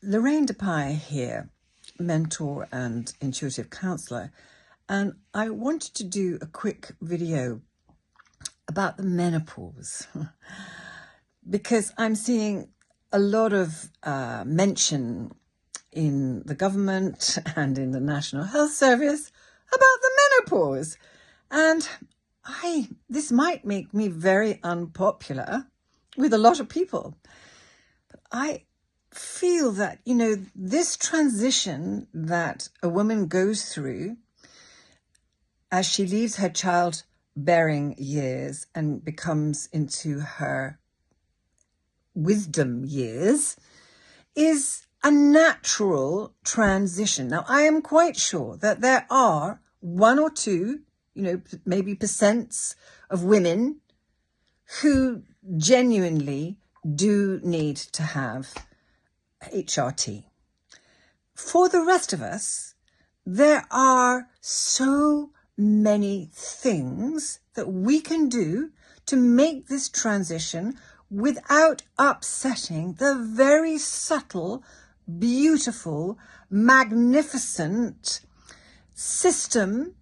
Lorraine DePie here, mentor and intuitive counsellor, and I wanted to do a quick video about the menopause because I'm seeing a lot of mention in the government and in the National Health Service about the menopause, and this might make me very unpopular with a lot of people, but I feel that, this transition that a woman goes through as she leaves her childbearing years and becomes into her wisdom years is a natural transition. Now, I am quite sure that there are one or two, maybe percents of women who genuinely do need to have HRT. For the rest of us, there are so many things that we can do to make this transition without upsetting the very subtle, beautiful, magnificent system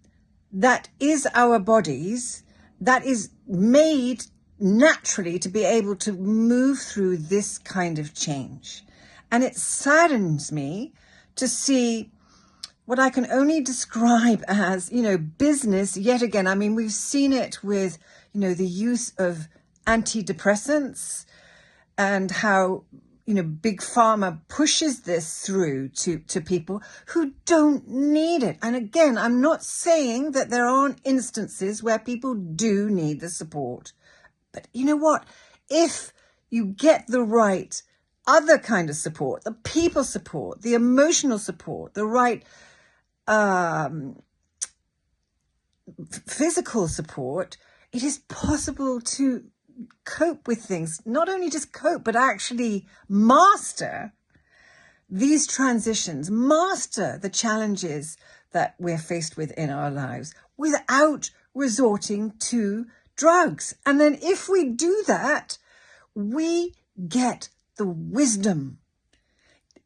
that is our bodies, that is made naturally to be able to move through this kind of change. And it saddens me to see what I can only describe as, business yet again. I mean, we've seen it with, the use of antidepressants and how, Big Pharma pushes this through to people who don't need it. And again, I'm not saying that there aren't instances where people do need the support. But you know what? If you get the right other kind of support, the people support, the emotional support, the right physical support, it is possible to cope with things, not only just cope, but actually master these transitions, master the challenges that we're faced with in our lives without resorting to drugs. And then if we do that, we get the wisdom.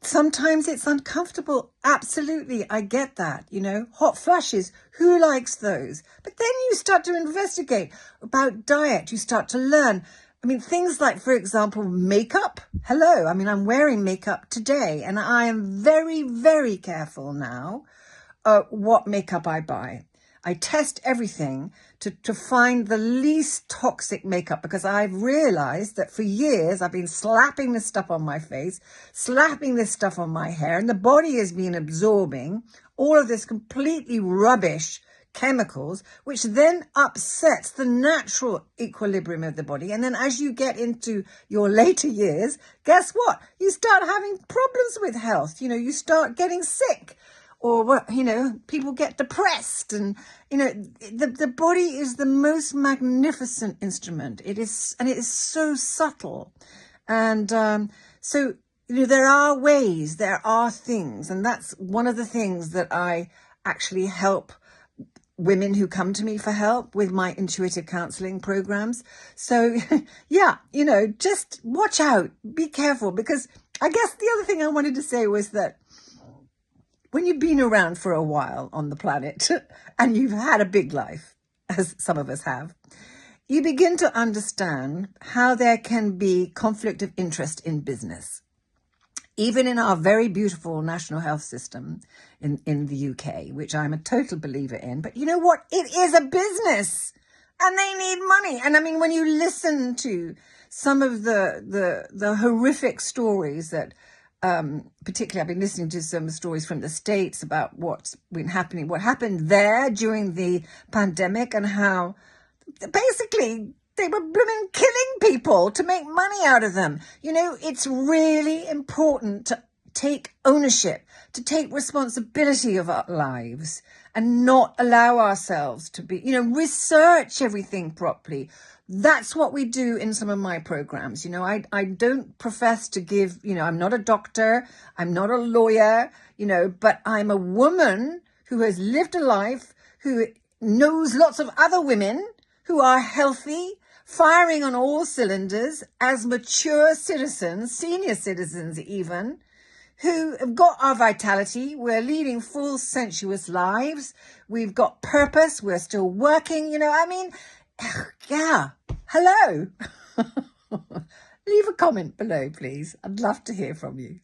Sometimes it's uncomfortable. Absolutely. I get that. Hot flushes. Who likes those? But then you start to investigate about diet. You start to learn. I mean, things like, for example, makeup. Hello. I mean, I'm wearing makeup today and I am very, very careful now what makeup I buy. I test everything to find the least toxic makeup, because I've realized that for years I've been slapping this stuff on my face, slapping this stuff on my hair, and the body has been absorbing all of this completely rubbish chemicals, which then upsets the natural equilibrium of the body. And then as you get into your later years, guess what? You start having problems with health. You start getting sick. Or, people get depressed, and, the body is the most magnificent instrument. It is so subtle. And so, there are ways, there are things, and that's one of the things that I actually help women who come to me for help with my intuitive counselling programs. So, yeah, just watch out, be careful, because I guess the other thing I wanted to say was that when you've been around for a while on the planet and you've had a big life, as some of us have, you begin to understand how there can be conflict of interest in business. Even in our very beautiful national health system in the UK, which I'm a total believer in. But you know what? It is a business and they need money. And I mean, when you listen to some of the horrific stories that particularly I've been listening to some stories from the States about what's been happening, what happened there during the pandemic, and how basically they were blooming killing people to make money out of them. It's really important to take ownership, to take responsibility of our lives and not allow ourselves to be, research everything properly. That's what we do in some of my programs. I don't profess to give, I'm not a doctor, I'm not a lawyer, but I'm a woman who has lived a life, who knows lots of other women who are healthy, firing on all cylinders as mature citizens, senior citizens even, who have got our vitality. We're leading full sensuous lives. We've got purpose. We're still working, yeah. Hello. Leave a comment below, please. I'd love to hear from you.